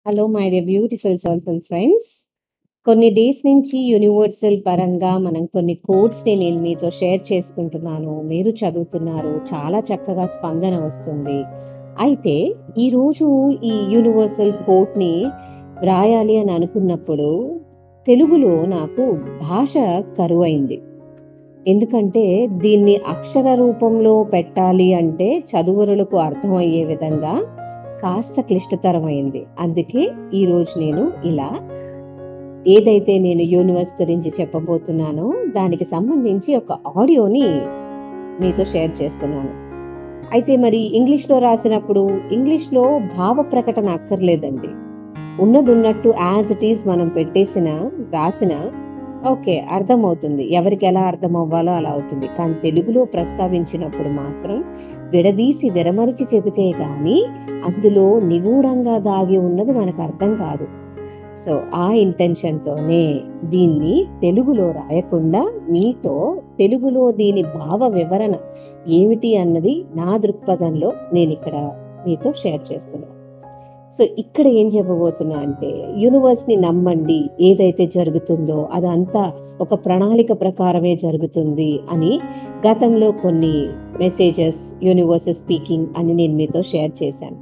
Hello my dear beautiful soulful friends. కొన్ని days నుంచి universal పరంగా మనం కొన్ని కోడ్స్‌ని నేను మీతో షేర్ చేసుకుంటున్నాను. మీరు చదువుతున్నారు. చాలా చక్కగా స్పందన వస్తుంది. అయితే ఈరోజు ఈ యూనివర్సల్ కోడ్‌ని వ్రాయాలి అని అనుకున్నప్పుడు తెలుగులో నాకు భాష కరువైంది. ఎందుకంటే దీన్ని అక్షర రూపంలో పెట్టాలి అంటే చదువరులకు అర్థమయ్యే విధంగా కాస్త క్లిష్టతరమైంది. అందుకే ఈరోజు నేను ఇలా ఏదైతే నేను యూనివర్స్ గురించి చెప్పబోతున్నానో దానికి సంబంధించి ఒక ఆడియోని మీతో షేర్ చేస్తున్నాను. అయితే మరి ఇంగ్లీష్‌లో రాసినప్పుడు ఇంగ్లీష్‌లో భావ ప్రకటన అక్కర్లేదండి. ఉన్నదున్నట్టు యాజ్ ఇట్ ఈజ్ మనం రాసిన ఓకే. అర్థమవుతుంది. ఎవరికెలా అర్థమవ్వాలో అలా అవుతుంది. కానీ తెలుగులో ప్రస్తావించినప్పుడు మాత్రం విడదీసి విరమరిచి చెబితే గాని అందులో నిగూఢంగా దాగి ఉన్నది మనకర్థం కాదు. సో, ఆ ఇంటెన్షన్‌తోనే దీన్ని తెలుగులో రాయకుండా మీతో తెలుగులో దీని భావ వివరణ ఏమిటి అన్నది నా దృక్పథంలో నేనిక్కడ మీతో షేర్ చేస్తున్నాను. సో, ఇక్కడ ఏం చెప్పబోతున్నా అంటే యూనివర్స్‌ని నమ్మండి. ఏదైతే జరుగుతుందో అదంతా ఒక ప్రణాళిక ప్రకారమే జరుగుతుంది అని గతంలో కొన్ని మెసేజెస్ యూనివర్స్ స్పీకింగ్ అని నేను మీతో షేర్ చేశాను.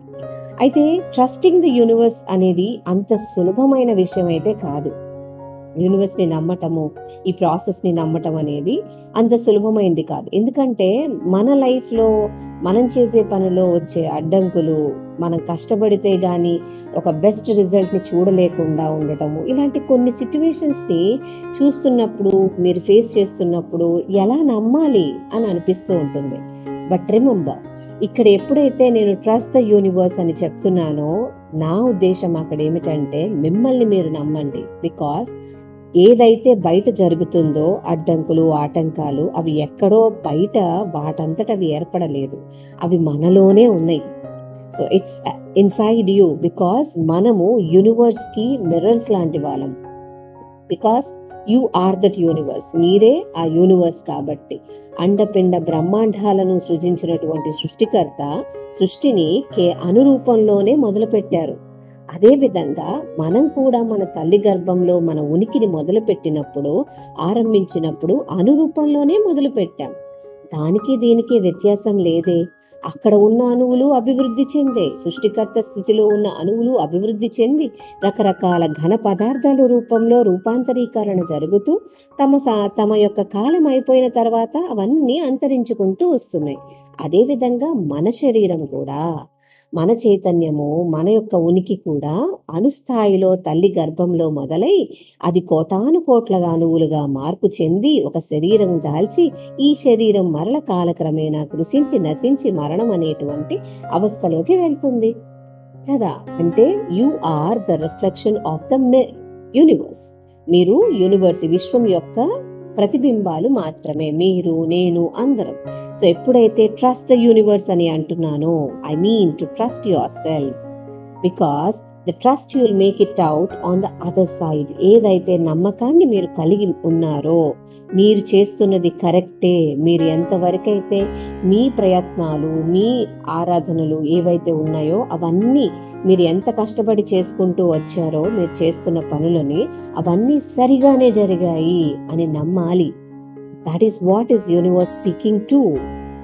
అయితే ట్రస్టింగ్ ది యూనివర్స్ అనేది అంత సులభమైన విషయం అయితే కాదు. యూనివర్స్‌ని నమ్మటము, ఈ ప్రాసెస్‌ని నమ్మటం అనేది అంత సులభమైంది కాదు. ఎందుకంటే మన లైఫ్‌లో మనం చేసే పనిలో వచ్చే అడ్డంకులు, మనం కష్టపడితే గాని ఒక బెస్ట్ రిజల్ట్‌ని చూడలేకుండా ఉండటము, ఇలాంటి కొన్ని సిట్యుయేషన్స్‌ని చూస్తున్నప్పుడు, మీరు ఫేస్ చేస్తున్నప్పుడు ఎలా నమ్మాలి అని అనిపిస్తూ ఉంటుంది. బట్ రిమెంబర్, ఇక్కడ ఎప్పుడైతే నేను ట్రస్ట్ ద యూనివర్స్ అని చెప్తున్నానో నా ఉద్దేశం అక్కడ ఏమిటంటే మిమ్మల్ని మీరు నమ్మండి. బికాజ్ ఏదైతే బయట జరుగుతుందో అడ్డంకులు, ఆటంకాలు అవి ఎక్కడో బయట వాటంతట అవి ఏర్పడలేదు. అవి మనలోనే ఉన్నాయి. So, it's inside you. Because మనము యూనివర్స్‌కి మిర్రర్స్ లాంటి వాళ్ళం. Because you are that universe. మీరే ఆ యూనివర్స్ కాబట్టి. అండపిండ బ్రహ్మాండాలను సృజించినటువంటి సృష్టికర్త సృష్టిని అనురూపంలోనే మొదలుపెట్టారు. అదే విధంగా మనం కూడా మన తల్లి గర్భంలో మన ఉనికిని మొదలుపెట్టినప్పుడు, ఆరంభించినప్పుడు అనురూపంలోనే మొదలుపెట్టాం. దానికి దీనికి వ్యత్యాసం లేదే. అక్కడ ఉన్న అణువులు అభివృద్ధి చెందే. సృష్టికర్త స్థితిలో ఉన్న అణువులు అభివృద్ధి చెంది రకరకాల ఘన పదార్థాల రూపంలో రూపాంతరీకరణ జరుగుతూ తమ యొక్క కాలం అయిపోయిన తర్వాత అవన్నీ అంతరించుకుంటూ వస్తున్నాయి. అదేవిధంగా మన శరీరం కూడా, మన చైతన్యము, మన యొక్క ఉనికి కూడా అణుస్థాయిలో తల్లి గర్భంలో మొదలై అది కోటాను కోట్ల అణువులుగా మార్పు చెంది ఒక శరీరం దాల్చి ఈ శరీరం మరల కాలక్రమేణా కృషించి నశించి మరణం అనేటువంటి అవస్థలోకి వెళ్తుంది కదా. అంటే you are the reflection of the universe. మీరు యూనివర్స్, విశ్వం యొక్క ప్రతిబింబాలు మాత్రమే. మీరు, నేను, అందరం. సో, ఎప్పుడైతే ట్రస్ట్ ద యూనివర్స్ అని అంటున్నానో I mean to trust yourself. Because the trust you will make it out on the other side. ఏదైతే నమ్మకాన్ని మీరు కలిగి ఉన్నారో మీరు చేస్తున్నది కరెక్టే, మీరు ఎంతవరకైతే మీ ప్రయత్నాలు, మీ ఆరాధనలు ఏవైతే ఉన్నాయో అవన్నీ మీరు ఎంత కష్టపడి చేసుకుంటూ వచ్చారో, మీరు చేస్తున్న పనులని అవన్నీ సరిగానే జరిగాయి అని నమ్మాలి. That is what is universe speaking to.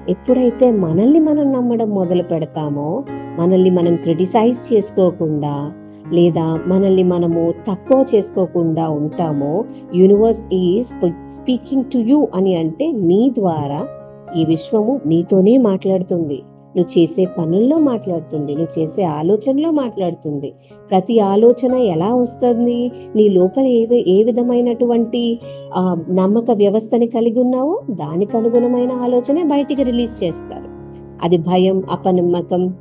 ఎప్పుడైతే మనల్ని మనం నమ్మడం మొదలు పెడతామో, మనల్ని మనం క్రిటిసైజ్ చేసుకోకుండా లేదా మనల్ని మనము తక్కువ చేసుకోకుండా ఉంటామో, universe is speaking to you అని అంటే నీ ద్వారా ఈ విశ్వము నీతోనే మాట్లాడుతుంది. నువ్వు చేసే పనుల్లో మాట్లాడుతుంది, నువ్వు చేసే ఆలోచనలో మాట్లాడుతుంది. ప్రతి ఆలోచన ఎలా వస్తుంది? నీ లోపల ఏ విధమైనటువంటి నమ్మక వ్యవస్థని కలిగి ఉన్నావో దానికి అనుగుణమైన ఆలోచనే బయటికి రిలీజ్ చేస్తారు. అది భయం, అపనమ్మకం,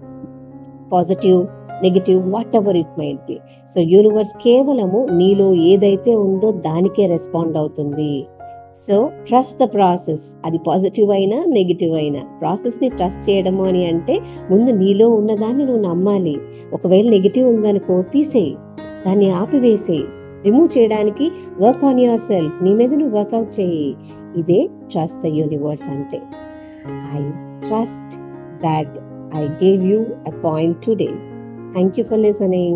positive, negative, what ever it might be. So, universe కేవలము నీలో ఏదైతే ఉందో దానికే రెస్పాండ్ అవుతుంది. So, trust the process. అది పాజిటివ్ అయినా నెగిటివ్ అయినా ప్రాసెస్ని ట్రస్ట్ చేయడము అని అంటే ముందు నీలో ఉన్నదాన్ని నువ్వు నమ్మాలి. ఒకవేళ నెగిటివ్ ఉందనుకో తీసేయి, దాన్ని ఆపివేసేయి, రిమూవ్ చేయడానికి వర్క్ ఆన్ యువర్ సెల్ఫ్. నీ మీద నువ్వు వర్కౌట్ చేయి. ఇదే ట్రస్ట్ ద యూనివర్స్ అంటే. I trust that I gave you a point today. Thank you for listening.